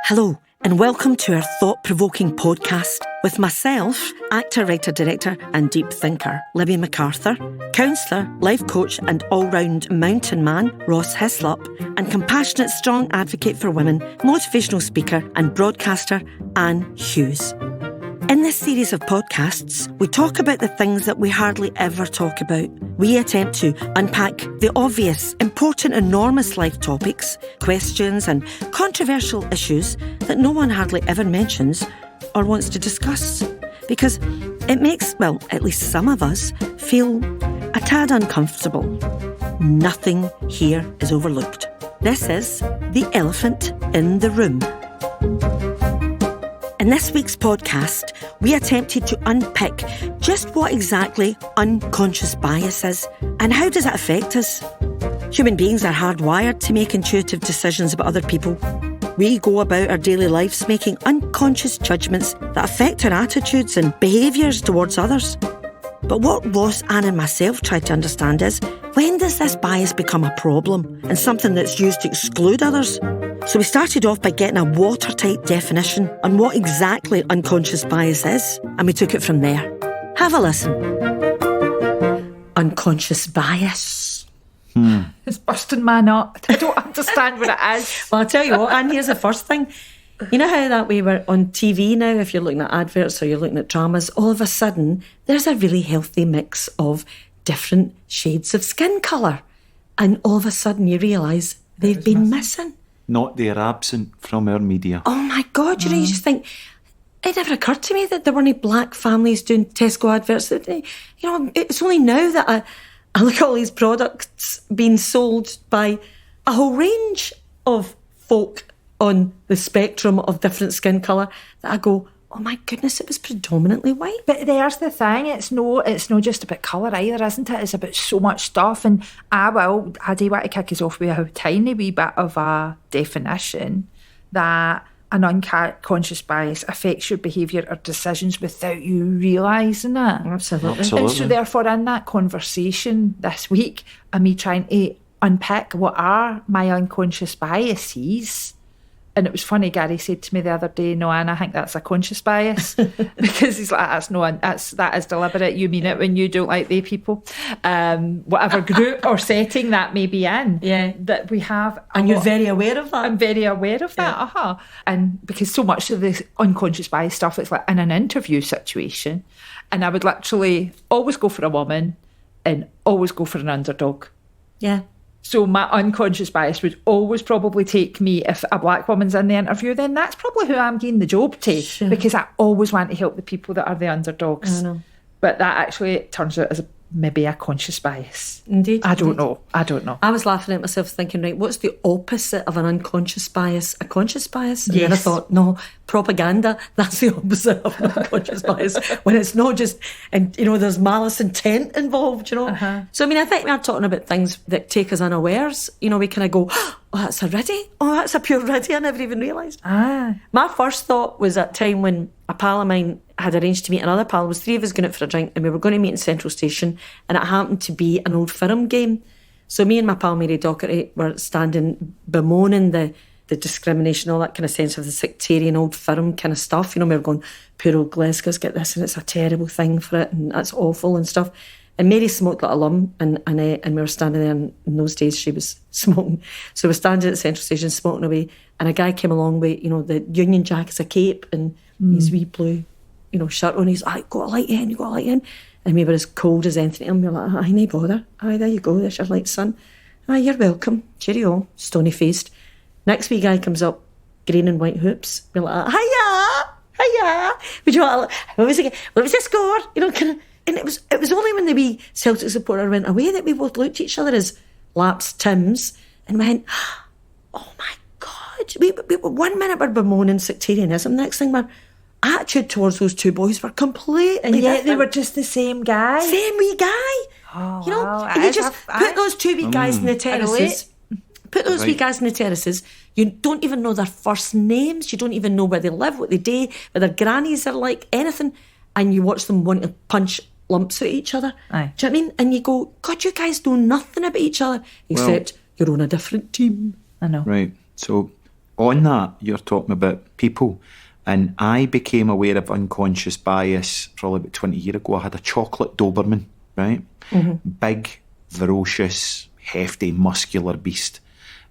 Hello, and welcome to our thought-provoking podcast with myself, actor, writer, director and deep thinker, Libby MacArthur, counsellor, life coach and all-round mountain man, Ross Hislop, and compassionate, strong advocate for women, motivational speaker and broadcaster, Anne Hughes. In this series of podcasts, we talk about the things that we hardly ever talk about. We attempt to unpack the obvious, important, enormous life topics, questions and controversial issues that no one hardly ever mentions or wants to discuss. Because it makes, well, at least some of us, feel a tad uncomfortable. Nothing here is overlooked. This is the elephant in the room. In this week's podcast, we attempted to unpick just what exactly unconscious bias is and how does it affect us. Human beings are hardwired to make intuitive decisions about other people. We go about our daily lives making unconscious judgments that affect our attitudes and behaviours towards others. But what Ross, Anne and myself tried to understand is, when does this bias become a problem and something that's used to exclude others? So we started off by getting a watertight definition on what exactly unconscious bias is, and we took it from there. Have a listen. Unconscious bias. It's busting my nut. I don't understand what it is. Well, I'll tell you what, and here's the first thing. You know how that we were on TV now, if you're looking at adverts or you're looking at dramas, all of a sudden there's a really healthy mix of different shades of skin colour. And all of a sudden you realise they've been missing. Not they're absent from our media. Oh my God, you know, you just think, it never occurred to me that there weren't black families doing Tesco adverts. You know, it's only now that I look at all these products being sold by a whole range of folk on the spectrum of different skin colour that I go, oh my goodness, it was predominantly white. But there's the thing, it's not just about colour either, isn't it? It's about so much stuff. And I do want to kick us off with a tiny wee bit of a definition that an unconscious bias affects your behaviour or decisions without you realising it. Absolutely. And so therefore in that conversation this week, and me trying to unpick what are my unconscious biases. And it was funny, Gary said to me the other day, no, Anne, I think that's a conscious bias. Because he's like, that is deliberate. You mean it when you don't like they people. Whatever group or setting that may be in. Yeah. That we have. And you're very aware of that. I'm very aware of that, Yeah. And because so much of this unconscious bias stuff, it's like in an interview situation. And I would literally always go for a woman and always go for an underdog. Yeah. So my unconscious bias would always probably take me, if a black woman's in the interview, then that's probably who I'm giving the job to. Sure. Because I always want to help the people that are the underdogs. I know. But that actually turns out as maybe a conscious bias. Indeed. I don't know. I was laughing at myself thinking, right, what's the opposite of an unconscious bias? A conscious bias? And then I thought, no, propaganda, that's the opposite of an unconscious bias. When it's not just, and you know, there's malice intent involved, you know. Uh-huh. So, I mean, I think we're talking about things that take us unawares. You know, we kind of go, oh, that's a riddy. Oh, that's a pure riddy. I never even realised. My first thought was at a time when a pal of mine had arranged to meet another pal. It was three of us going out for a drink and we were going to meet in Central Station, and it happened to be an old firm game. So me and my pal Mary Docherty were standing bemoaning the discrimination, all that kind of sense of the sectarian old firm kind of stuff. You know, we were going, poor old Glasgow's get this and it's a terrible thing for it and that's awful and stuff. And Mary smoked like a lum and we were standing there, and in those days she was smoking. So we were standing at Central Station smoking away, and a guy came along with, you know, the Union Jack as a cape and his wee blue, you know, shirt on. He's like, got a light in, you got a light in. And we were as cold as anything. And we were like, aye, no bother. Aye, there you go, there's your light, son. Aye, you're welcome. Cheerio, stony-faced. Next wee guy comes up, green and white hoops. We're like, hiya. Would you want what was the score? You know, kind of. And it was only when the wee Celtic supporter went away that we both looked at each other as lapsed Tims and went, oh my God. We 1 minute we're bemoaning sectarianism, next thing our attitude towards those two boys were completely and yet different. they were just the same guy. Same wee guy. Oh, you know, wow. and you just put those two wee guys in the terraces. Put those wee guys in the terraces. You don't even know their first names. You don't even know where they live, what they do, what their grannies are like, anything. And you watch them want to punch lumps at each other. Aye. Do you know what I mean? And you go, God, you guys know nothing about each other except you're on a different team. I know. Right. So On that, you're talking about people. And I became aware of unconscious bias probably about 20 years ago. I had a chocolate Doberman, right? Big, ferocious, hefty, muscular beast.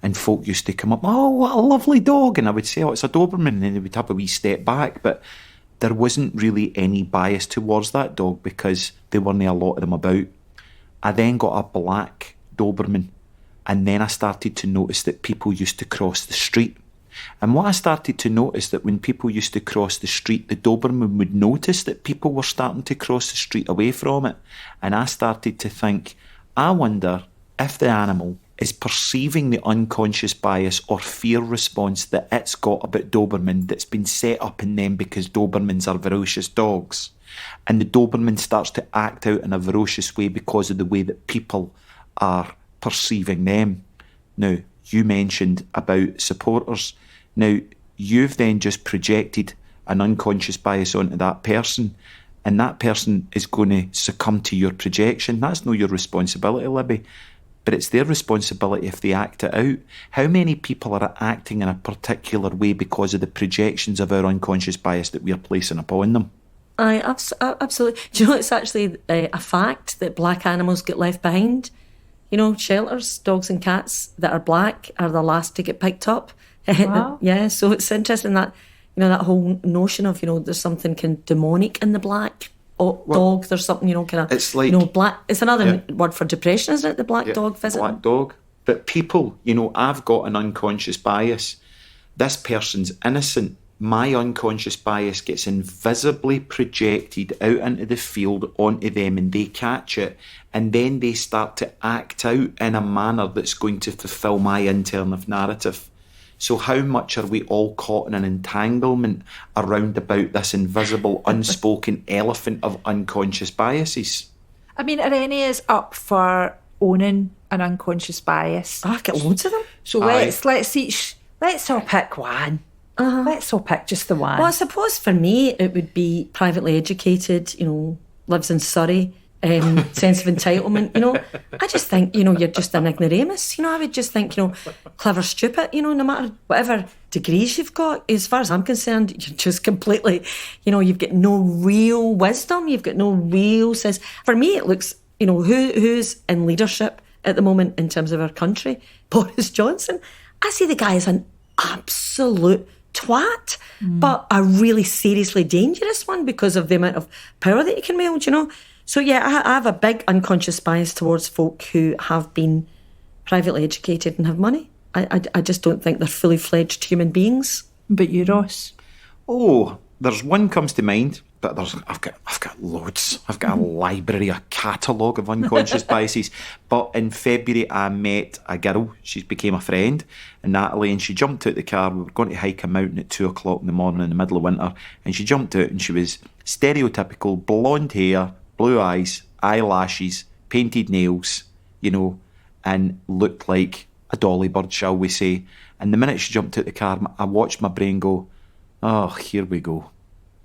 And folk used to come up, oh, what a lovely dog. And I would say, oh, it's a Doberman. And then they would have a wee step back. But there wasn't really any bias towards that dog because there weren't a lot of them about. I then got a black Doberman. And then I started to notice that people used to cross the street. And what I started to notice that when people used to cross the street, the Doberman would notice that people were starting to cross the street away from it. And I started to think, I wonder if the animal is perceiving the unconscious bias or fear response that it's got about Doberman that's been set up in them because Dobermans are ferocious dogs. And the Doberman starts to act out in a ferocious way because of the way that people are perceiving them. Now, you mentioned about supporters. Now, you've then just projected an unconscious bias onto that person, and that person is going to succumb to your projection. That's not your responsibility, Libby, but it's their responsibility if they act it out. How many people are acting in a particular way because of the projections of our unconscious bias that we are placing upon them? Absolutely. Do you know, it's actually a fact that black animals get left behind. You know, shelters, dogs and cats that are black are the last to get picked up. Wow. Yeah, so it's interesting that, you know, that whole notion of, you know, there's something kind of demonic in the black dog. There's something, you know, kind of, it's like, you know, black. It's another word for depression, isn't it? The black dog visit. Black dog. But people, you know, I've got an unconscious bias. This person's innocent. My unconscious bias gets invisibly projected out into the field onto them and they catch it, and then they start to act out in a manner that's going to fulfil my internal narrative. So how much are we all caught in an entanglement around about this invisible, unspoken elephant of unconscious biases? I mean, are any of us up for owning an unconscious bias? I get loads of them. So let's all pick one. Let's all pick just the one. Well, I suppose for me it would be privately educated, you know, lives in Surrey, sense of entitlement, you know. I just think, you know, you're just an ignoramus, you know. I would just think, you know, clever, stupid, you know, no matter whatever degrees you've got, as far as I'm concerned, you're just completely, you know, you've got no real wisdom, you've got no real sense. For me, it looks, you know, who's in leadership at the moment in terms of our country? Boris Johnson. I see the guy as an absolute twat, but a really seriously dangerous one because of the amount of power that he can wield, you know. So yeah, I have a big unconscious bias towards folk who have been privately educated and have money. I just don't think they're fully fledged human beings. But you, Ross? Oh, there's one comes to mind, but I've got loads. I've got a library, a catalogue of unconscious biases. But in February, I met a girl. She became a friend, Natalie, and she jumped out the car. We were going to hike a mountain at 2:00 in the morning in the middle of winter, and she jumped out, and she was stereotypical blonde hair, blue eyes, eyelashes, painted nails, you know, and looked like a dolly bird, shall we say. And the minute she jumped out the car, I watched my brain go, oh, here we go.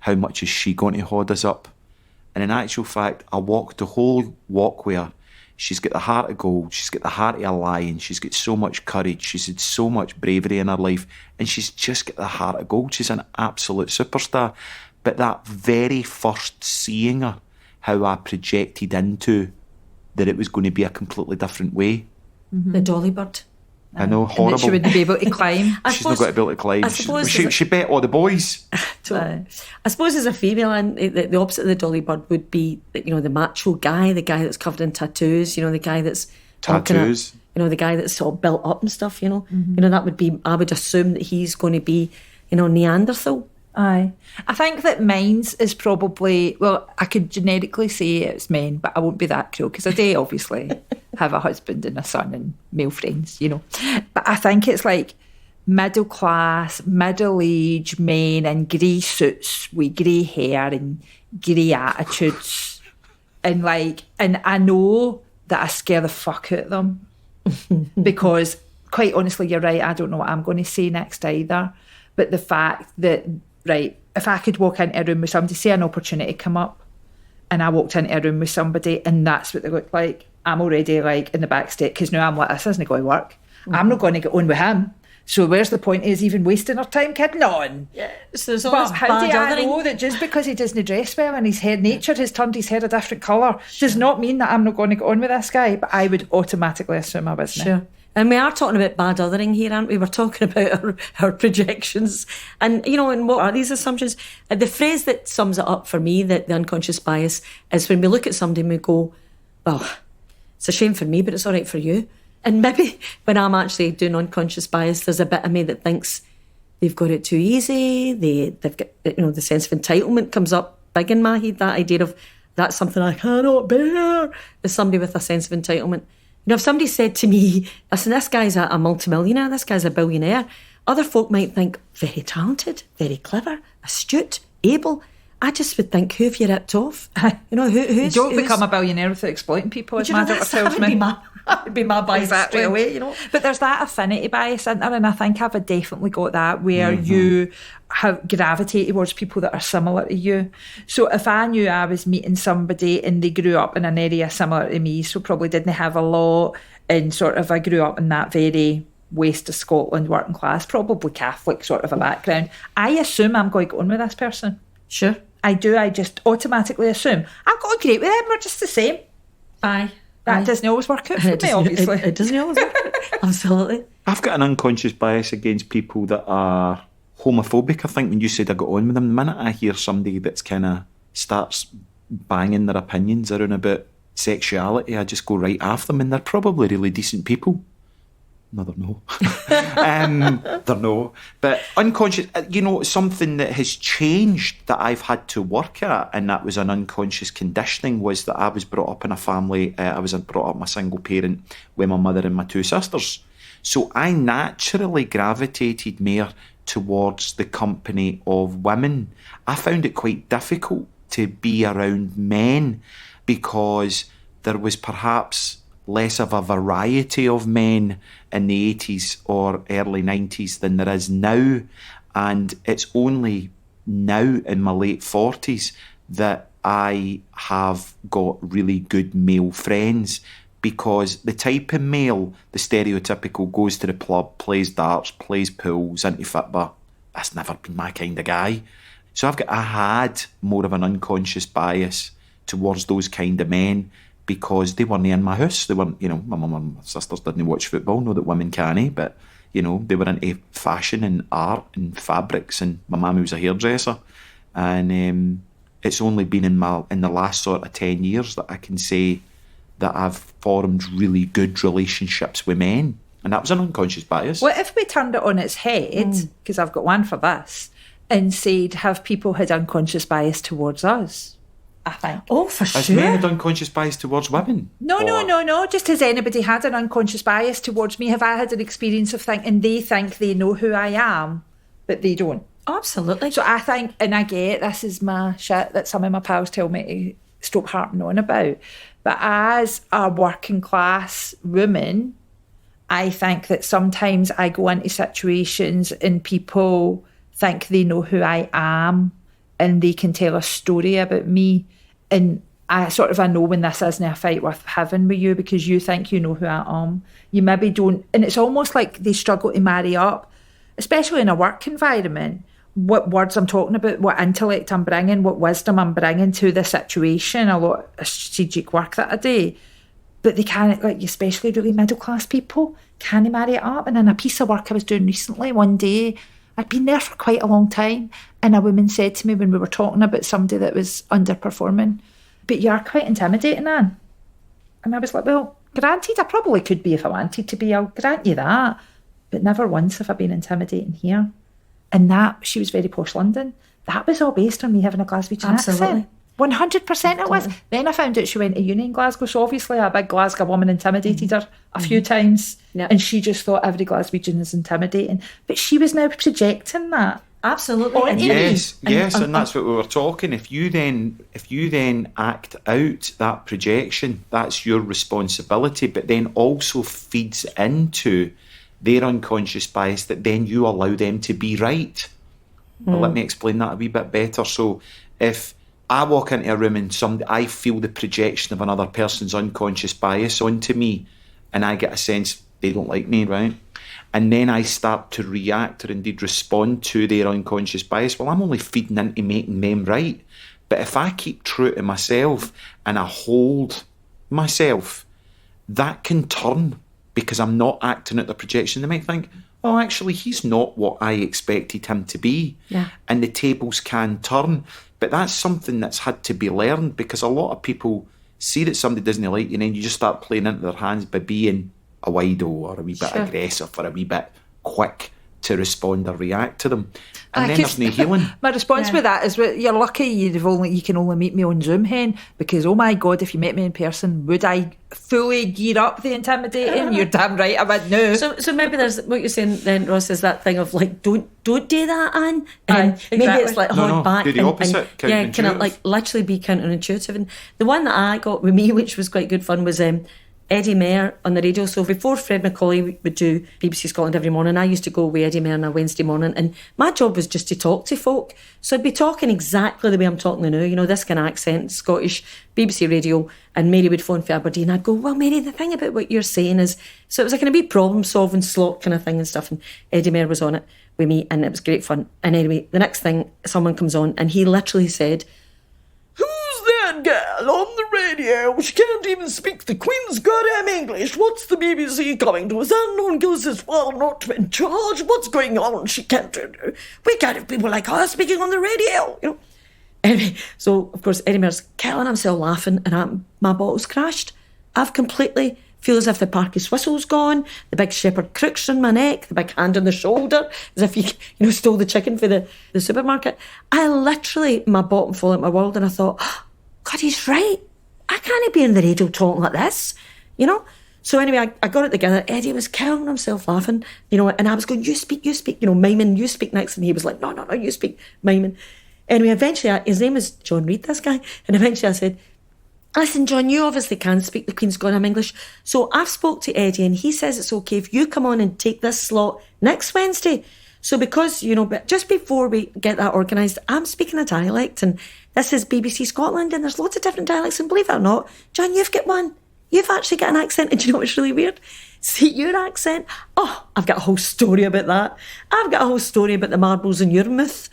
How much is she going to hold us up? And in actual fact, I walked the whole walk with her. She's got the heart of gold. She's got the heart of a lion. She's got so much courage. She's had so much bravery in her life. And she's just got the heart of gold. She's an absolute superstar. But that very first seeing her, how I projected into that it was going to be a completely different way. The dolly bird. I know, horrible. And that she wouldn't be able to climb. She's not got to be able to climb. She bet all the boys. I suppose as a female, and the opposite of the dolly bird would be, you know, the macho guy, the guy that's covered in tattoos, you know, the guy that's tattoos, you know, the guy that's sort of built up and stuff, you know. You know, that would be, I would assume that he's going to be, you know, Neanderthal. Aye. I think that mine's is probably, well, I could generically say it's men, but I won't be that cruel because I do obviously have a husband and a son and male friends, you know. But I think it's like middle class, middle-aged men in grey suits with grey hair and grey attitudes. And I know that I scare the fuck out of them because quite honestly, you're right, I don't know what I'm going to say next either. But the fact that, right, if I could walk into a room with somebody, say an opportunity come up, and I walked into a room with somebody and that's what they look like, I'm already like in the back state because now I'm like, this isn't going to work. I'm not going to get on with him. So where's the point is even wasting our time kidding on? Yeah. So there's always But how do bad I othering. know that just because he doesn't dress well and his hair, nature has turned his hair a different colour, does not mean that I'm not going to get on with this guy, but I would automatically assume I wasn't. Sure. And we are talking about bad othering here, aren't we? We're talking about our projections. And, you know, and what are these assumptions? The phrase that sums it up for me, the unconscious bias, is when we look at somebody and we go, well, it's a shame for me, but it's all right for you. And maybe when I'm actually doing unconscious bias, there's a bit of me that thinks they've got it too easy. They've got, you know, the sense of entitlement comes up big in my head, that idea of that's something I cannot bear, is somebody with a sense of entitlement. You know, if somebody said to me, listen, this guy's a multimillionaire, this guy's a billionaire, other folk might think very talented, very clever, astute, able. I just would think, who have you ripped off? You know, who's... You don't become a billionaire without exploiting people, as my daughter tells me. That would be my bias straight away, you know. But there's that affinity bias, isn't there? And I think I've definitely got that, where you have gravitate towards people that are similar to you. So if I knew I was meeting somebody and they grew up in an area similar to me, so probably didn't have a lot, and sort of I grew up in that very west of Scotland working class, probably Catholic sort of a background, I assume I'm going to go on with this person. Sure. I do. I just automatically assume I've got to great with them. We're just the same. Aye. That doesn't always work out for me, obviously. It doesn't always work out. Absolutely. I've got an unconscious bias against people that are homophobic. I think when you said I got on with them, the minute I hear somebody that's kind of starts banging their opinions around about sexuality, I just go right after them, and they're probably really decent people. No, they're no. They're no. But unconscious, you know, something that has changed that I've had to work at, and that was an unconscious conditioning, was that I was brought up in a family, I was brought up my single parent with my mother and my two sisters. So I naturally gravitated more towards the company of women. I found it quite difficult to be around men because there was perhaps less of a variety of men in the 80s or early 90s than there is now. And it's only now in my late 40s that I have got really good male friends, because the type of male, the stereotypical, goes to the club, plays darts, plays pools, into football, that's never been my kind of guy. So I had more of an unconscious bias towards those kind of men, because they weren't in my house. They weren't, you know, my mum and my sisters didn't watch football, know that women can't, but, you know, they were into fashion and art and fabrics, and my mum was a hairdresser. And it's only been in the last sort of 10 years that I can say that I've formed really good relationships with men. And that was an unconscious bias. What if we turned it on its head, because I've got one for this, and said, have people had unconscious bias towards us? I think. Oh, for Has sure. men had unconscious bias towards women? No. Just has anybody had an unconscious bias towards me? Have I had an experience of thinking they think they know who I am, but they don't? Absolutely. So I think, and I get this is my shit that some of my pals tell me to stop harping on about, but as a working class woman, I think that sometimes I go into situations and people think they know who I am and they can tell a story about me. And I know when this isn't a fight worth having with you, because you think you know who I am. You maybe don't. And it's almost like they struggle to marry up, especially in a work environment, what words I'm talking about, what intellect I'm bringing, what wisdom I'm bringing to the situation, a lot of strategic work that I do. But they can't, like, especially really middle class people, can't marry it up. And in a piece of work I was doing recently, one day, I'd been there for quite a long time, and a woman said to me when we were talking about somebody that was underperforming, but you are quite intimidating, Anne. And I was like, well, granted, I probably could be if I wanted to be, I'll grant you that, but never once have I been intimidating here. And that, she was very posh London, that was all based on me having a Glaswegian accent. 100% it was. Then I found out she went to uni in Glasgow, so obviously a big Glasgow woman intimidated her a few times, and she just thought every Glaswegian is intimidating. But she was now projecting that. Absolutely. Yes, and that's what we were talking. If you then act out that projection, that's your responsibility, but then also feeds into their unconscious bias that then you allow them to be right. Well, let me explain that a wee bit better. So if I walk into a room and I feel the projection of another person's unconscious bias onto me, and I get a sense they don't like me, right? and then I start to react or indeed respond to their unconscious bias, well, I'm only feeding into making them right. But if I keep true to myself and I hold myself, that can turn because I'm not acting at the projection. They might think, oh, actually, he's not what I expected him to be. Yeah. And the tables can turn. But that's something that's had to be learned, because a lot of people see that somebody doesn't like you and then you just start playing into their hands by being a wido or a wee bit aggressive or a wee bit quick to respond or react to them. And then there's no healing. My response with that is, you're lucky you can only meet me on Zoom, hen, because oh my God, if you met me in person, would I fully gear up the intimidating? You're damn right I would. No. So maybe there's what you're saying then, Ross, is that thing of like, don't do that, Anne. And Exactly. maybe it's like hold back. Do the opposite. And kind of like literally be counterintuitive. And the one that I got with me, which was quite good fun, was Eddie Mair on the radio. So before Fred Macaulay would do BBC Scotland every morning, I used to go with Eddie Mair on a Wednesday morning, and my job was just to talk to folk. So I'd be talking exactly the way I'm talking now, you know, this kind of accent, Scottish, BBC radio, and Mary would phone for Aberdeen. I'd go, well, Mary, the thing about what you're saying is... So it was a kind of big problem-solving slot kind of thing and stuff, and Eddie Mair was on it with me, and it was great fun. And anyway, the next thing, someone comes on, and he literally said... That girl on the radio, she can't even speak the Queen's goddamn English. What's the BBC coming to? Is that non goes as well not in charge? What's going on? She can't do. We can't have people like her speaking on the radio, you know. Anyway, so of course Eddie Mair's killing himself laughing, and my bottle's crashed. I've completely feel as if the Parkes whistle's gone, the big shepherd crooks on my neck, the big hand on the shoulder, as if you stole the chicken for the supermarket. I literally, my bottom fell out my world, and I thought, oh, God, he's right. I can't be in the radio talking like this, you know? So anyway, I got it together. Eddie was killing himself laughing, you know, and I was going, you speak, you know, miming, you speak next. And he was like, no, you speak, miming. Anyway, eventually, his name is John Reid, this guy. And eventually I said, listen, John, you obviously can speak the Queen's goddamn English. So I've spoke to Eddie, and he says it's okay if you come on and take this slot next Wednesday. So because, you know, but just before we get that organised, I'm speaking a dialect, and this is BBC Scotland, and there's lots of different dialects, and believe it or not, John, you've got one. You've actually got an accent, and do you know what's really weird? See, your accent, oh, I've got a whole story about that. I've got a whole story about the marbles in your mouth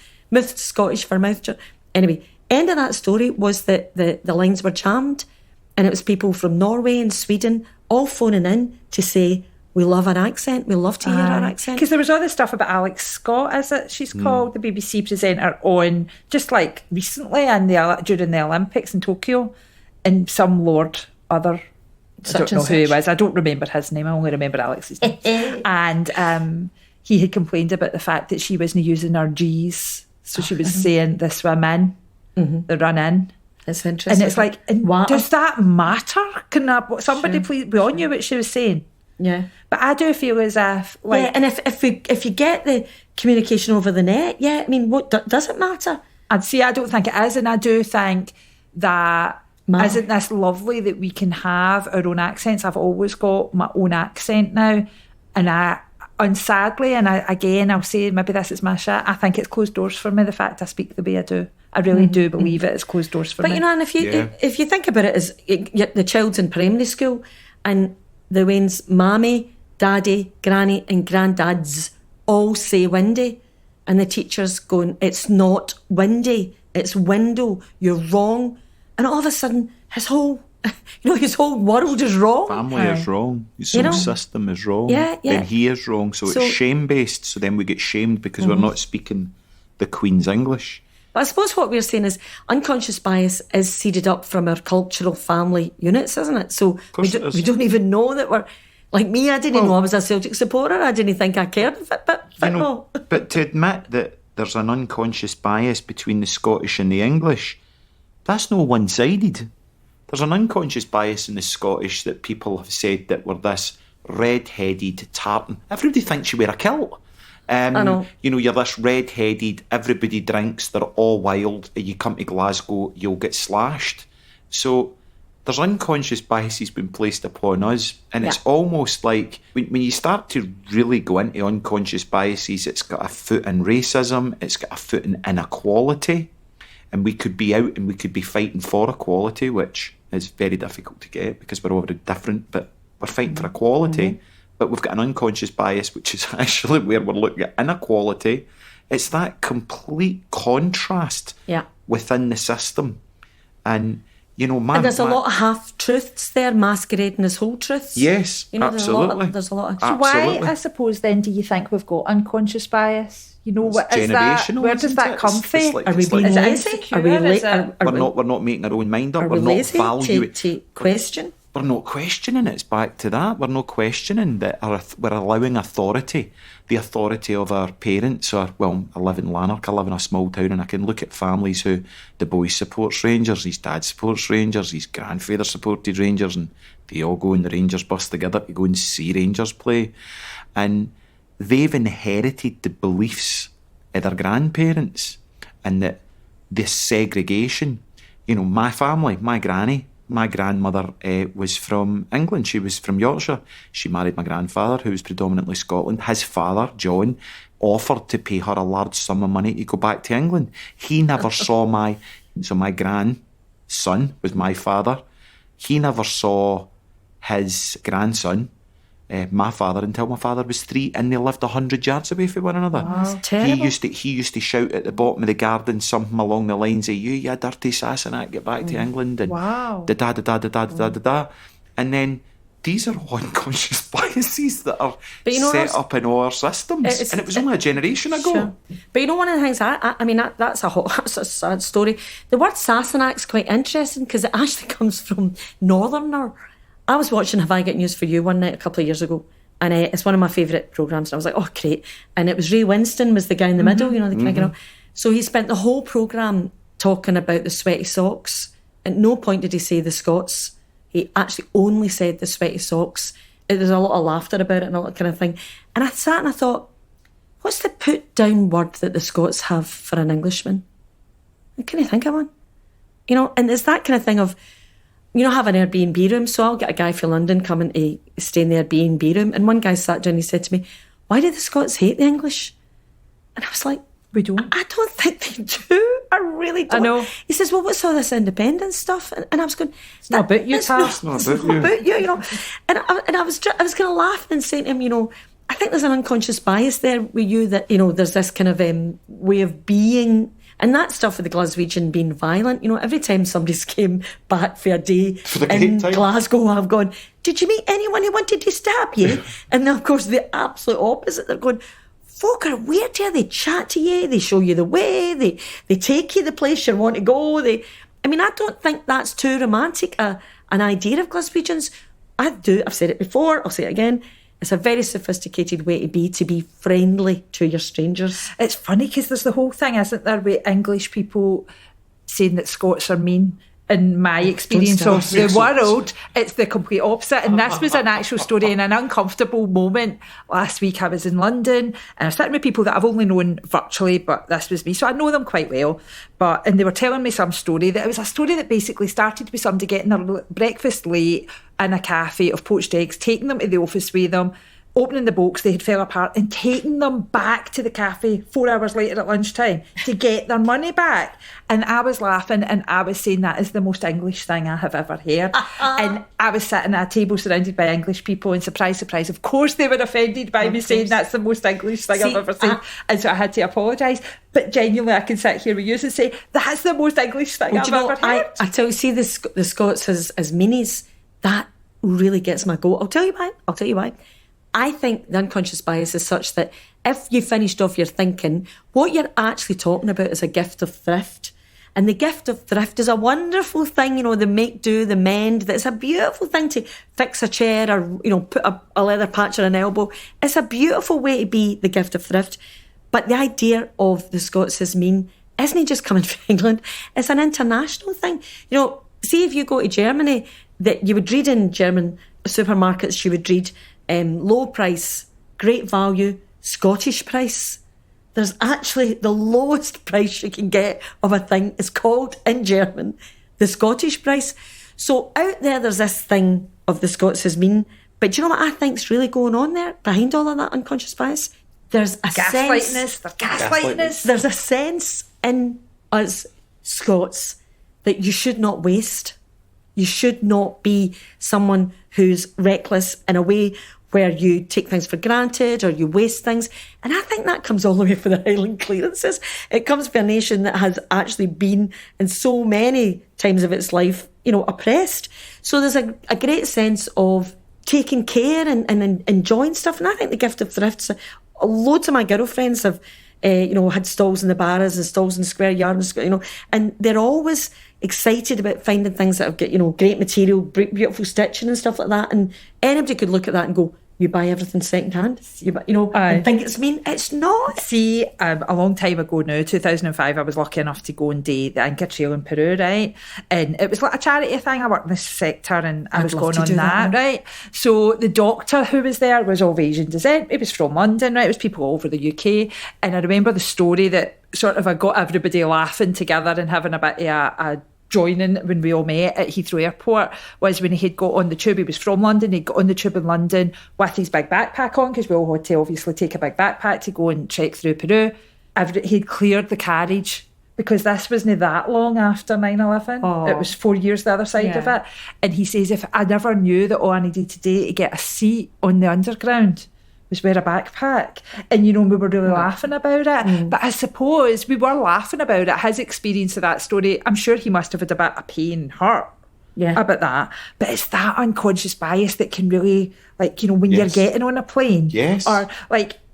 Scottish for mouth. Anyway, end of that story was that the lines were jammed, and it was people from Norway and Sweden all phoning in to say, we love our accent. We love to hear our accent. Because there was all this stuff about Alex Scott, as she's called, the BBC presenter, on just like recently and during the Olympics in Tokyo, and some lord other, I don't know who he was. I don't remember his name. I only remember Alex's name. And he had complained about the fact that she wasn't using her G's, so she was saying the swim in, the run in. It's interesting. And it's like, does that matter? Can somebody please be on you what she was saying? Yeah, but I do feel as if, like, yeah, and if you get the communication over the net, yeah, I mean, what does it matter? I'd say I don't think it is, and I do think that isn't this lovely that we can have our own accents. I've always got my own accent now, and sadly, and I'll say maybe this is my shit, I think it's closed doors for me, the fact I speak the way I do. I really do believe it is closed doors for me. But you know, and if you think about it as the child's in primary school, and the Wayne's mammy, daddy, granny and granddads all say windy, and the teacher's going, it's not windy, it's window, you're wrong. And all of a sudden his whole world is wrong. Family is wrong. His whole system is wrong. Yeah. Then he is wrong. So it's shame-based. So then we get shamed because we're not speaking the Queen's English. But I suppose what we're saying is unconscious bias is seeded up from our cultural family units, isn't it? So we don't even know that we're... Like me, I didn't know I was a Celtic supporter. I didn't think I cared about football. But to admit that there's an unconscious bias between the Scottish and the English, that's no one-sided. There's an unconscious bias in the Scottish that people have said that we're this red-headed tartan. Everybody thinks you wear a kilt. I know. You know, you're this red-headed, everybody drinks, they're all wild. You come to Glasgow, you'll get slashed. So there's unconscious biases being placed upon us. And it's almost like when you start to really go into unconscious biases, it's got a foot in racism, it's got a foot in inequality. And we could be out and we could be fighting for equality, which is very difficult to get because we're all very different, but we're fighting for equality. but we've got an unconscious bias, which is actually where we're looking at inequality. It's that complete contrast within the system. And, you know, and there's a lot of half-truths there masquerading as whole truths. Yes, you know, absolutely. There's a lot of... So why, I suppose, then, do you think we've got unconscious bias? You know, what is that? Where does that come from? Are we being lazy? We're not making our own mind up. Are we lazy to question? We're not questioning it. It's back to that. We're not questioning that we're allowing authority, the authority of our parents. I live in Lanark, I live in a small town, and I can look at families who the boy supports Rangers, his dad supports Rangers, his grandfather supported Rangers, and they all go in the Rangers bus together to go and see Rangers play. And they've inherited the beliefs of their grandparents, and that this segregation. You know, my family, my grandmother was from England. She was from Yorkshire. She married my grandfather, who was predominantly Scotland. His father, John, offered to pay her a large sum of money to go back to England. He never saw my grandson was my father. He never saw his grandson, my father, until my father was 3, and they lived 100 yards away from one another. Wow. That's terrible. He used to shout at the bottom of the garden something along the lines of, you dirty Sassenach, get back to England, and da. And then these are all unconscious biases that are set up in all our systems, and it was only a generation ago. Sure. But you know, one of the things I mean, that's a sad story. The word Sassenach's quite interesting because it actually comes from Northerner. I was watching Have I Got News for You one night a couple of years ago, and it's one of my favourite programmes, and I was like, oh, great. And it was Ray Winston was the guy in the middle, you know, the kind of, so he spent the whole programme talking about the sweaty socks. At no point did he say the Scots. He actually only said the sweaty socks. There's a lot of laughter about it and all that kind of thing. And I sat and I thought, what's the put down word that the Scots have for an Englishman? Can you think of one? You know, and there's that kind of thing of, you know, have an Airbnb room. So I'll get a guy from London coming to stay in the Airbnb room. And one guy sat down and he said to me, why do the Scots hate the English? And I was like, we don't. I don't think they do. I really don't. I know. He says, well, what's all this independence stuff? And I was going, it's not about you, Tal. It's not about you, you know. And I was kind of laughing and saying to him, you know, I think there's an unconscious bias there with you that, you know, there's this kind of way of being. And that stuff with the Glaswegian being violent, you know, every time somebody's came back for a day in Glasgow, I've gone, did you meet anyone who wanted to stab you? And then, of course, the absolute opposite. They're going, folk are weird here. They chat to you. They show you the way. They take you the place you want to go. I don't think that's too romantic an idea of Glaswegians. I do. I've said it before. I'll say it again. It's a very sophisticated way to be friendly to your strangers. It's funny because there's the whole thing, isn't there, with English people saying that Scots are mean. In my experience of the world, it's the complete opposite. And this was an actual story in an uncomfortable moment. Last week I was in London and I was sitting with people that I've only known virtually, but this was me. So I know them quite well. And they were telling me some story that it was a story that basically started with somebody getting their breakfast late in a cafe of poached eggs, taking them to the office with them, opening the box, they had fell apart, and taking them back to the cafe 4 hours later at lunchtime to get their money back. And I was laughing and I was saying that is the most English thing I have ever heard. And I was sitting at a table surrounded by English people, and surprise, surprise, of course they were offended by me saying that's the most English thing I've ever seen. And so I had to apologise. But genuinely, I can sit here with you and say that's the most English thing I've ever heard. I tell you, see the Scots as minis, that really gets my goat. I'll tell you why. I think the unconscious bias is such that if you finished off your thinking, what you're actually talking about is a gift of thrift. And the gift of thrift is a wonderful thing, you know, the make do, the mend. That's a beautiful thing to fix a chair or, you know, put a leather patch on an elbow. It's a beautiful way to be the gift of thrift. But the idea of the Scots as mean isn't just coming from England. It's an international thing. You know, see if you go to Germany, that you would read in German supermarkets, you would read low price, great value, Scottish price. There's actually the lowest price you can get of a thing is called in German the Scottish price. So out there's this thing of the Scots as mean, but do you know what I think's really going on there behind all of that unconscious bias? There's a gaslightness. There's a sense in us Scots that you should not waste. You should not be someone who's reckless in a way where you take things for granted or you waste things. And I think that comes all the way from the Highland clearances. It comes from a nation that has actually been in so many times of its life, oppressed. So there's a great sense of taking care and enjoying stuff. And I think the gift of thrifts, loads of my girlfriends have, had stalls in the barras and stalls in the square yard, and they're always excited about finding things that have got, great material, beautiful stitching and stuff like that. And anybody could look at that and go, you buy everything second hand, and think it's mean. It's not. See, a long time ago now, 2005, I was lucky enough to go and do the Inca Trail in Peru, right? And it was like a charity thing. I worked in this sector and I was going on that, right? So the doctor who was there was of Asian descent. He was from London, right? It was people all over the UK. And I remember the story that sort of I got everybody laughing together and having a bit of a joining when we all met at Heathrow Airport was when he had got on the tube. He was from London. He'd got on the tube in London with his big backpack on, because we all had to obviously take a big backpack to go and trek through Peru. He'd cleared the carriage because this wasn't that long after 9/11. Oh. It was 4 years the other side of it. And he says, if I never knew that all I needed to do to get a seat on the underground was wear a backpack. And, we were really laughing about it. But I suppose we were laughing about it. His experience of that story, I'm sure he must have had a bit of pain and hurt about that. But it's that unconscious bias that can really, when you're getting on a plane. Yes. Or,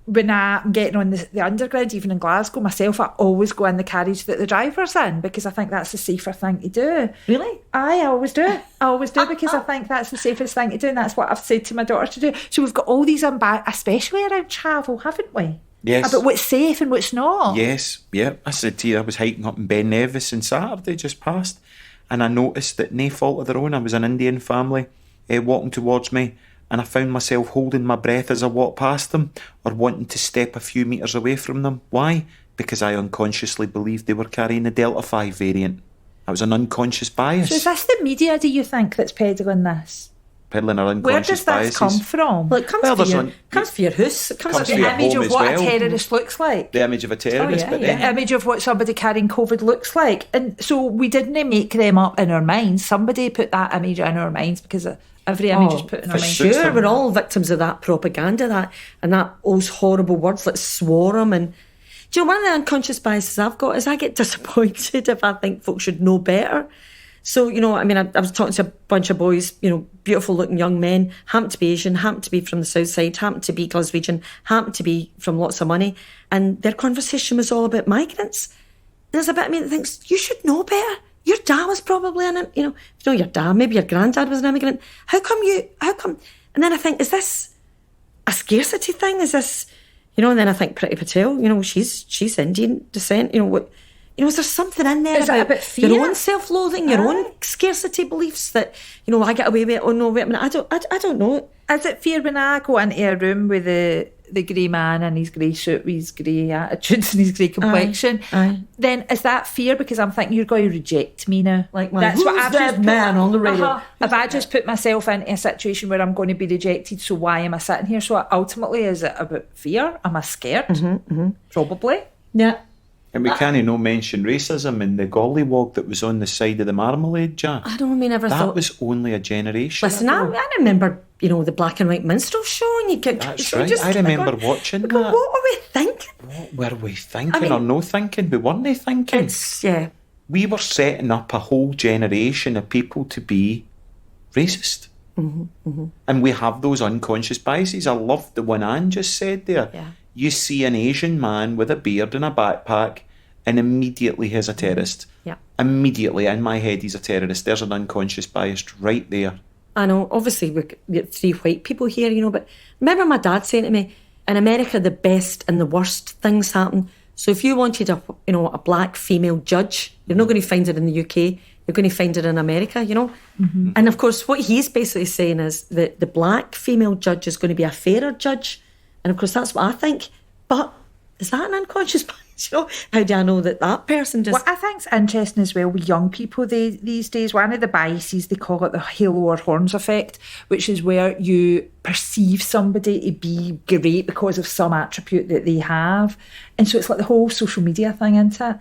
when I'm getting on the underground, even in Glasgow myself, I always go in the carriage that the driver's in, because I think that's the safer thing to do. Really? I always do. Because I think that's the safest thing to do, and that's what I've said to my daughter to do. So we've got all these especially around travel, haven't we? Yes. About what's safe and what's not. Yes, yeah. I said to you, I was hiking up in Ben Nevis on Saturday just past, and I noticed that no fault of their own, I was an Indian family walking towards me, and I found myself holding my breath as I walked past them, or wanting to step a few metres away from them. Why? Because I unconsciously believed they were carrying the Delta 5 variant. That was an unconscious bias. So is this the media, do you think, that's peddling this? Peddling our unconscious biases. Where does this come from? Well, it comes for your house. It comes for for your the image home of as what well. a terrorist looks like. The image of a terrorist, but then... The image of what somebody carrying COVID looks like. And so we didn't make them up in our minds. Somebody put that image in our minds, because every image is put in our minds. Sure, we're all victims of that propaganda, those horrible words like swarm. And do you know, one of the unconscious biases I've got is I get disappointed if I think folks should know better. So, I was talking to a bunch of boys, beautiful looking young men, happened to be Asian, happened to be from the south side, happened to be Glaswegian, happened to be from lots of money. And their conversation was all about migrants. There's a bit of me that thinks, you should know better. Your dad was probably an, if you know your dad, maybe your granddad was an immigrant. How come? And then I think, is this a scarcity thing? Is this, and then I think Priti Patel, she's Indian descent, is there something in there about fear? Your own self-loathing, your own scarcity beliefs that, I get away with it, oh no, wait a minute, I don't know. Is it fear when I go into a room with the grey man and his grey suit with his grey attitudes and his grey complexion? Then is that fear because I'm thinking you're going to reject me now? That's what I've just man on the radio. If I just put myself into a situation where I'm going to be rejected, so why am I sitting here? So ultimately, is it about fear? Am I scared? Probably. Yeah. And we can't no mention racism in the gollywog that was on the side of the marmalade jar. I never thought... That was only a generation Listen, ago. I remember, the black and white minstrel show. And you get, That's right. I remember watching that. What were we thinking? What were we thinking or no thinking? We weren't thinking. We were setting up a whole generation of people to be racist. And we have those unconscious biases. I love the one Anne just said there. Yeah. You see an Asian man with a beard and a backpack, and immediately he's a terrorist. Yeah. Immediately, in my head, he's a terrorist. There's an unconscious bias right there. I know, obviously, we get 3 white people here, but remember my dad saying to me, in America, the best and the worst things happen. So if you wanted a black female judge, you're not going to find it in the UK, you're going to find it in America, And of course, what he's basically saying is that the black female judge is going to be a fairer judge. And of course, that's what I think. But is that an unconscious bias? How do I know that person just... What I think's interesting as well with young people these days, one of the biases, they call it the halo or horns effect, which is where you perceive somebody to be great because of some attribute that they have. And so it's like the whole social media thing, isn't it?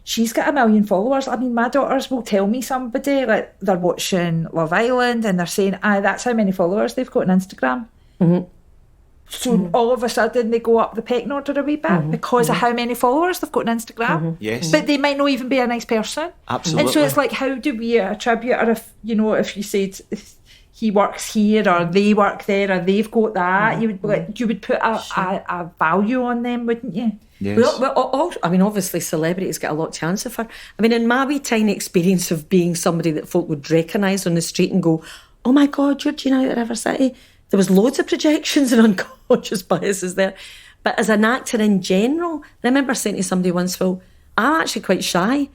She's got 1 million followers. I mean, my daughters will tell me somebody, like they're watching Love Island and they're saying, that's how many followers they've got on Instagram. So all of a sudden they go up the pecking order a wee bit because of how many followers they've got on Instagram. Yes. But they might not even be a nice person. Absolutely. And so it's like, how do we attribute, or if, if you said he works here or they work there or they've got that, you would put a value on them, wouldn't you? Yes. Well, obviously celebrities get a lot to answer for. I mean, in my wee tiny experience of being somebody that folk would recognise on the street and go, oh my God, you're Gina out of River City. There was loads of projections and unconscious biases there. But as an actor in general, I remember saying to somebody once, Phil, I'm actually quite shy.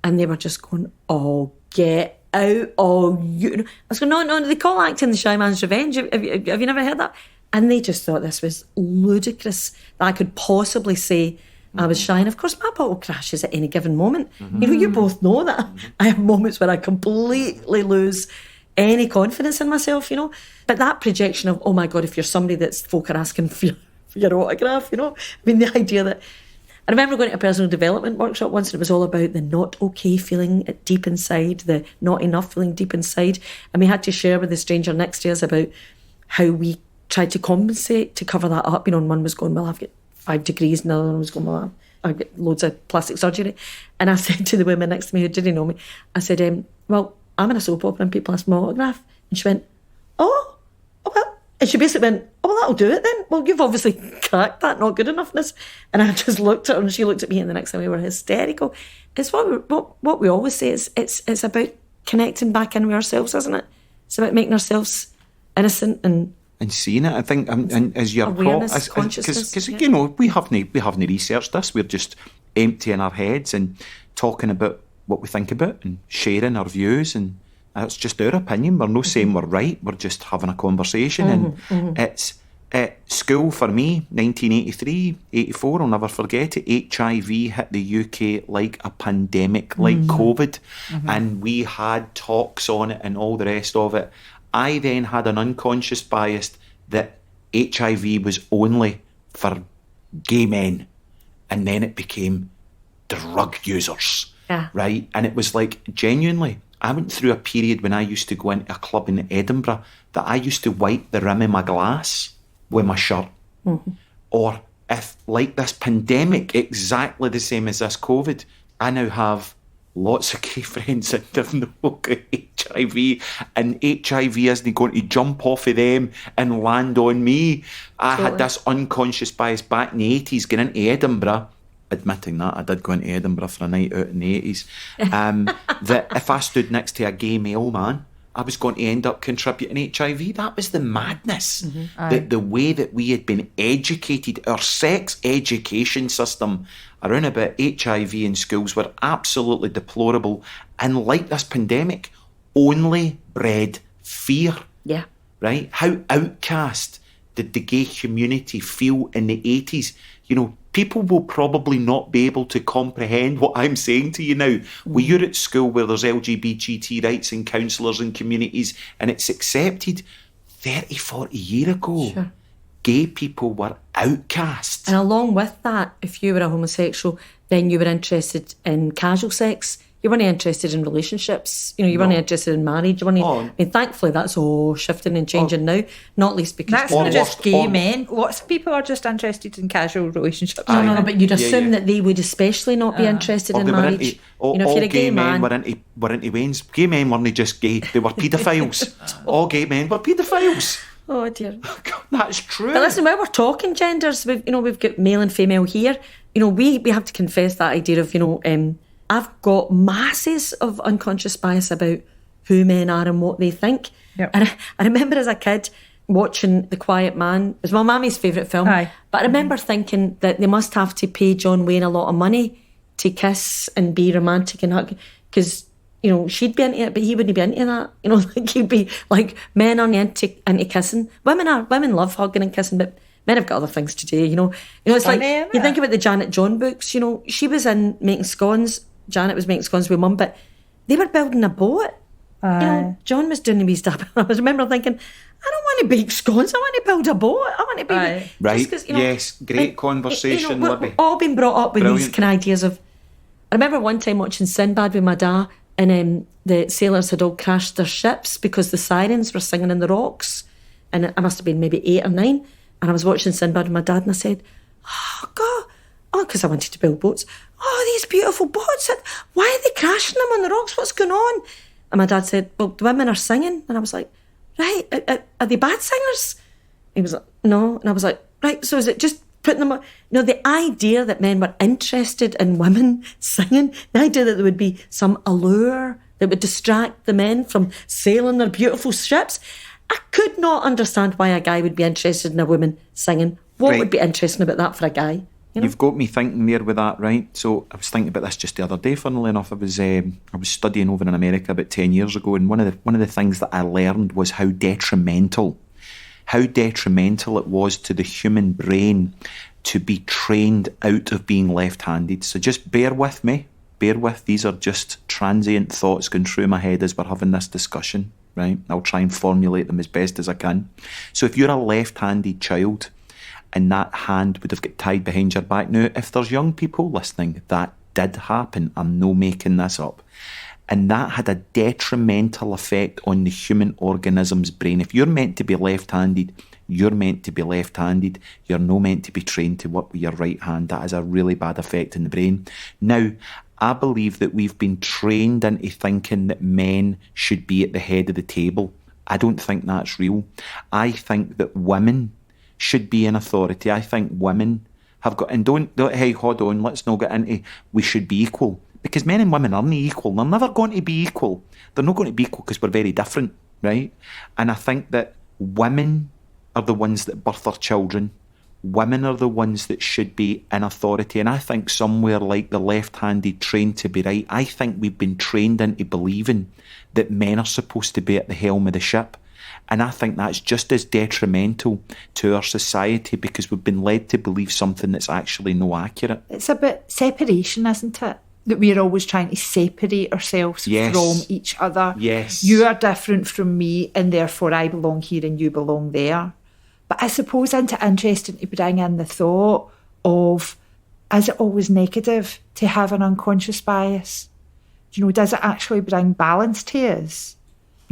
And they were just going, oh, get out. Oh, you. I was going, no, they call acting the shy man's revenge. Have you never heard that? And they just thought this was ludicrous that I could possibly say I was shy. And of course, my bottle crashes at any given moment. You both know that. I have moments where I completely lose any confidence in myself, But that projection of, oh my God, if you're somebody that folk are asking for your autograph, I mean, the idea that... I remember going to a personal development workshop once and it was all about the not okay feeling deep inside, the not enough feeling deep inside. And we had to share with the stranger next to us about how we tried to compensate to cover that up. And one was going, well, I've got 5 degrees, and the other one was going, well, I've got loads of plastic surgery. And I said to the woman next to me who didn't know me, I said, well, I'm in a soap opera and people ask my autograph. And she went, oh well. And she basically went, oh, well, that'll do it then. Well, you've obviously cracked that not good enoughness. And I just looked at her and she looked at me, and the next time we were hysterical. It's what we always say. It's about connecting back in with ourselves, isn't it? It's about making ourselves innocent and seeing it. I think, and as your awareness, consciousness, because we haven't researched this. We're just emptying our heads and talking about what we think about and sharing our views, and that's just our opinion. We're not saying we're right, we're just having a conversation. It's school for me, 1983, 84, I'll never forget it. HIV hit the UK like a pandemic, like COVID, and we had talks on it and all the rest of it. I then had an unconscious bias that HIV was only for gay men, and then it became drug users. Yeah. Right? And it was like, genuinely, I went through a period when I used to go into a club in Edinburgh that I used to wipe the rim of my glass with my shirt. Or if, like this pandemic, exactly the same as this COVID, I now have lots of gay friends that have not got HIV, and HIV isn't going to jump off of them and land on me. I had this unconscious bias back in the 80s going into Edinburgh, admitting that I did go into Edinburgh for a night out in the 80s, that if I stood next to a gay male man, I was going to end up contributing HIV. That was the madness. The way that we had been educated, our sex education system around about HIV in schools were absolutely deplorable, and like this pandemic, only bred fear. Yeah. Right? How outcast did the gay community feel in the 80s? People will probably not be able to comprehend what I'm saying to you now. When you're at school where there's LGBT rights and counsellors and communities and it's accepted, 30, 40 years ago, gay people were outcast. And along with that, if you were a homosexual, then you were interested in casual sex. You weren't interested in relationships. You weren't interested in marriage. You weren't. Thankfully, that's all shifting and changing now. Not least because that's not just gay men. Lots of people are just interested in casual relationships. No, but you'd assume that they would especially not be interested in marriage. If you're a gay man, were into Wayne's. Gay men weren't just gay; they were paedophiles. All gay men were paedophiles. Oh dear, God, that's true. But listen, while we're talking genders, we've got male and female here. We have to confess that idea of I've got masses of unconscious bias about who men are and what they think. Yep. And I remember as a kid watching The Quiet Man. It was my mammy's favourite film. Aye. But I remember thinking that they must have to pay John Wayne a lot of money to kiss and be romantic and hug, because she'd be into it, but he wouldn't be into that. Like he'd be like, men aren't into kissing. Women love hugging and kissing, but men have got other things to do. It's like you think about the Janet John books. She was in making scones. Janet was making scones with Mum, but they were building a boat. John was doing the wee stuff. I remember thinking, I don't want to bake scones. I want to build a boat. I want to be right. Yes, great conversation, Libby. We've all been brought up with these kind of ideas of. I remember one time watching Sinbad with my dad, and the sailors had all crashed their ships because the sirens were singing in the rocks, and I must have been maybe 8 or 9. and I was watching Sinbad with my dad, and I said, oh, God, because I wanted to build boats. Oh, these beautiful boats, why are they crashing them on the rocks? What's going on? And my dad said, well, the women are singing. And I was like, right, are they bad singers? He was like, no. And I was like, right, so is it just putting them on? The idea that men were interested in women singing, the idea that there would be some allure that would distract the men from sailing their beautiful ships. I could not understand why a guy would be interested in a woman singing. What would be interesting about that for a guy? You've got me thinking there with that, right? So I was thinking about this just the other day, funnily enough. I was studying over in America about 10 years ago, and one of the things that I learned was how detrimental it was to the human brain to be trained out of being left-handed. So just bear with. These are just transient thoughts going through my head as we're having this discussion, right? I'll try and formulate them as best as I can. So if you're a left-handed child, and that hand would have got tied behind your back. Now, if there's young people listening, that did happen. I'm no making this up. And that had a detrimental effect on the human organism's brain. If you're meant to be left-handed, you're meant to be left-handed. You're not meant to be trained to work with your right hand. That has a really bad effect in the brain. Now, I believe that we've been trained into thinking that men should be at the head of the table. I don't think that's real. I think that women should be in authority. I think women have got, and hey, hold on, let's not get into we should be equal, because men and women aren't equal. They're never going to be equal. They're not going to be equal because we're very different, right? And I think that women are the ones that birth our children. Women are the ones that should be in authority. And I think somewhere like the left-handed trained to be right, I think we've been trained into believing that men are supposed to be at the helm of the ship. And I think that's just as detrimental to our society because we've been led to believe something that's actually no accurate. It's a bit separation, isn't it? That we're always trying to separate ourselves from each other. Yes. You are different from me and therefore I belong here and you belong there. But I suppose it's interesting to bring in the thought of, is it always negative to have an unconscious bias? Does it actually bring balance to us?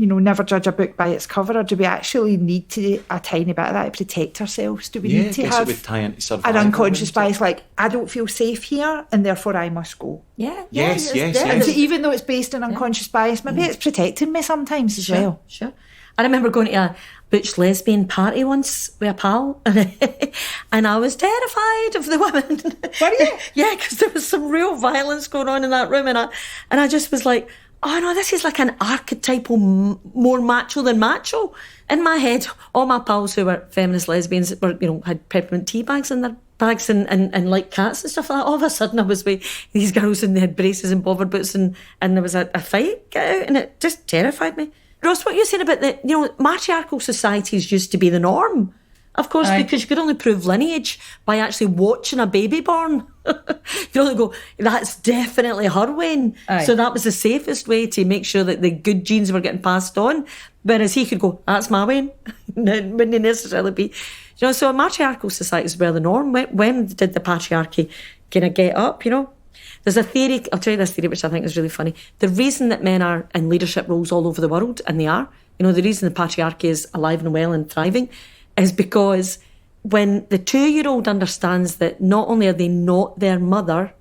Never judge a book by its cover, or do we actually need to a tiny bit of that to protect ourselves? Do we need to have an unconscious bias like, I don't feel safe here and therefore I must go? Yeah. Yes. And so even though it's based on unconscious bias, maybe it's protecting me sometimes as well. Sure. I remember going to a butch lesbian party once with a pal and I was terrified of the women. Were you? Yeah, because there was some real violence going on in that room and I just was like, oh no, this is like an archetypal, more macho than macho. In my head, all my pals who were feminist lesbians were, had peppermint tea bags in their bags and like cats and stuff like that. All of a sudden I was with these girls and they had braces and bover boots and there was a fight get out and it just terrified me. Ross, what you're saying about the, matriarchal societies used to be the norm. Of course, because you could only prove lineage by actually watching a baby born. You only go, that's definitely her Wayne. So that was the safest way to make sure that the good genes were getting passed on. Whereas he could go, that's my Wayne. It wouldn't necessarily be. So matriarchal societies were the norm. When did the patriarchy kind of get up, There's a theory, I'll tell you this theory, which I think is really funny. The reason that men are in leadership roles all over the world, and they are, the reason the patriarchy is alive and well and thriving is because when the 2-year-old understands that not only are they not their mother,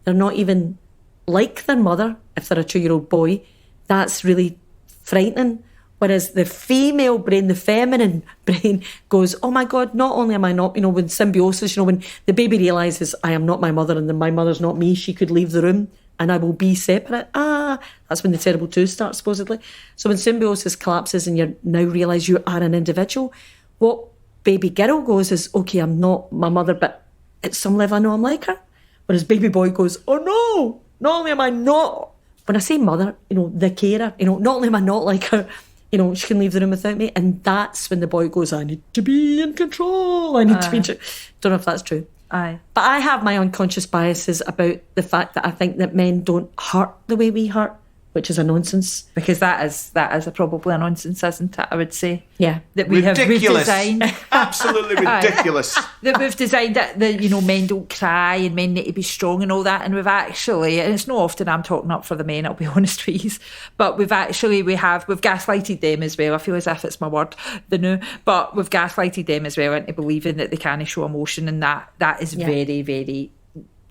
they're not even like their mother, if they're a 2-year-old boy, that's really frightening. Whereas the female brain, the feminine brain goes, oh my God, not only am I not, when symbiosis, when the baby realises I am not my mother and then my mother's not me, she could leave the room and I will be separate. That's when the terrible 2 starts, supposedly. So when symbiosis collapses and you now realise you are an individual, what baby girl goes is, okay, I'm not my mother, but at some level I know I'm like her. Whereas baby boy goes, oh no, not only am I not, when I say mother, the carer, not only am I not like her, she can leave the room without me. And that's when the boy goes, I need to be in control. I need to be Don't know if that's true. But I have my unconscious biases about the fact that I think that men don't hurt the way we hurt, which is a nonsense. Because that is probably a nonsense, isn't it? I would say. Yeah. That we've designed. Absolutely ridiculous. That we've designed that men don't cry and men need to be strong and all that. And we've actually, and it's not often I'm talking up for the men, I'll be honest with you, but we've gaslighted them as well. I feel as if it's my word, but we've gaslighted them as well into believing that they can't show emotion, and that is very, very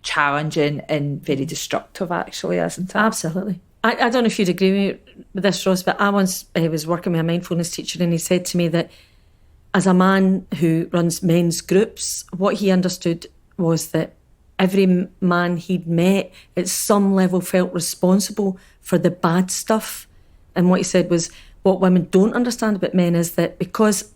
challenging and very destructive, actually, isn't it? Absolutely. I don't know if you'd agree with this, Ross, but I once was working with a mindfulness teacher, and he said to me that as a man who runs men's groups, what he understood was that every man he'd met at some level felt responsible for the bad stuff. And what he said was, what women don't understand about men is that because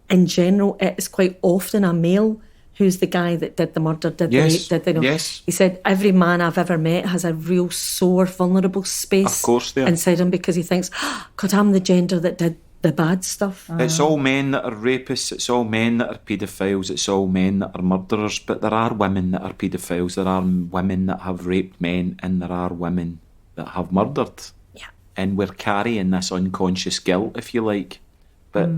in general it is quite often a male who's the guy that did the murder, did the rape, Yes. He said every man I've ever met has a real sore, vulnerable space Of course they are. inside him, because he thinks, God, I'm the gender that did the bad stuff. It's all men that are rapists, it's all men that are paedophiles, it's all men that are murderers, but there are women that are paedophiles, there are women that have raped men, and there are women that have murdered. Yeah. And we're carrying this unconscious guilt, if you like. But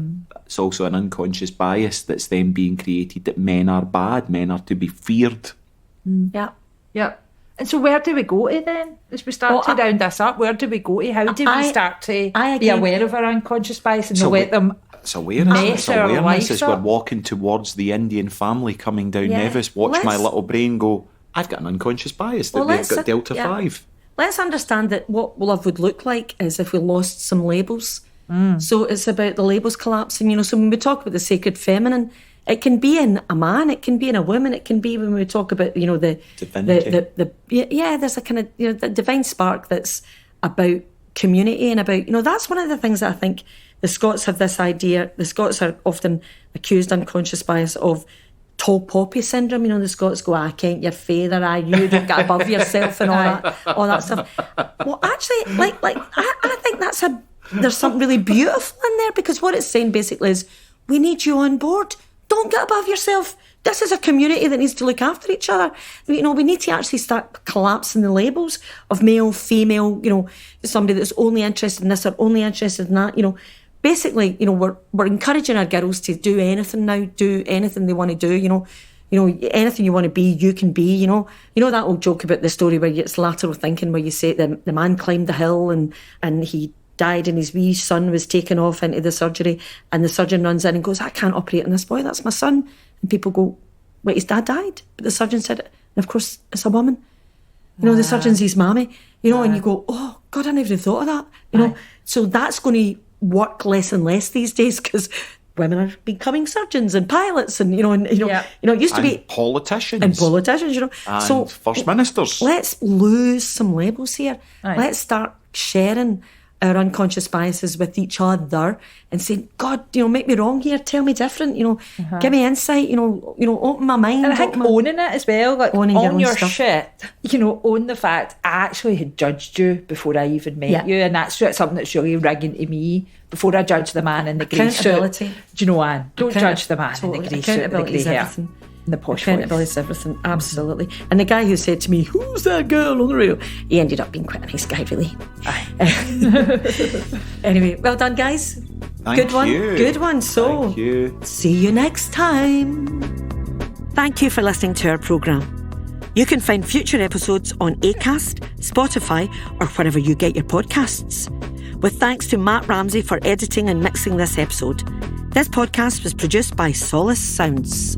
it's also an unconscious bias that's then being created that men are bad, men are to be feared. Yeah. Yeah. And so where do we go to then? As we start to round this up, where do we go to? How do we start to be aware of our unconscious bias and let them It's awareness. mess our lives as up? we're walking towards the Indian family coming down Nevis. Watch my little brain go, I've got an unconscious bias that they've got Delta 5. Let's understand that what love would look like is if we lost some labels. So it's about the labels collapsing, so when we talk about the sacred feminine, it can be in a man, it can be in a woman, it can be when we talk about, the divinity. There's a kind of, the divine spark that's about community and about, that's one of the things that I think the Scots have this idea. The Scots are often accused, unconscious bias, of tall poppy syndrome. The Scots go, I can't your feather, you don't get above yourself and all that stuff. Well, actually, I think there's something really beautiful in there, because what it's saying basically is, we need you on board. Don't get above yourself. This is a community that needs to look after each other. We need to actually start collapsing the labels of male, female, somebody that's only interested in this or only interested in that. Basically, we're encouraging our girls to do anything now, do anything they want to do, anything you want to be, you can be, You know that old joke about the story where it's lateral thinking, where you say the man climbed the hill and he died and his wee son was taken off into the surgery, and the surgeon runs in and goes, I can't operate on this boy, that's my son. And people go, wait, his dad died? But the surgeon said it. And of course, it's a woman. The surgeon's his mammy, and you go, oh, God, I never even thought of that. So that's going to work less and less these days, because women are becoming surgeons and pilots and, it used to be politicians. And politicians, And so first ministers. Let's lose some labels here. Aye. Let's start sharing our unconscious biases with each other and saying, God, make me wrong here, tell me different, give me insight, open my mind. And I think owning it as well, like owning own your stuff. shit, own the fact I actually had judged you before I even met you, and that's something that's really ringing to me. Before I judge the man in the grey suit, accountability. Do you know, Anne? Don't judge the man Totally. in the grey suit, the grey hair, Everything. and the posh Accountability is everything, absolutely. And the guy who said to me, who's that girl on the radio? He ended up being quite a nice guy, really. Anyway, well done, guys. Thank Good you. one. So, Thank you. see you next time. Thank you for listening to our programme. You can find future episodes on Acast, Spotify, or wherever you get your podcasts. With thanks to Matt Ramsey for editing and mixing this episode. This podcast was produced by Solace Sounds.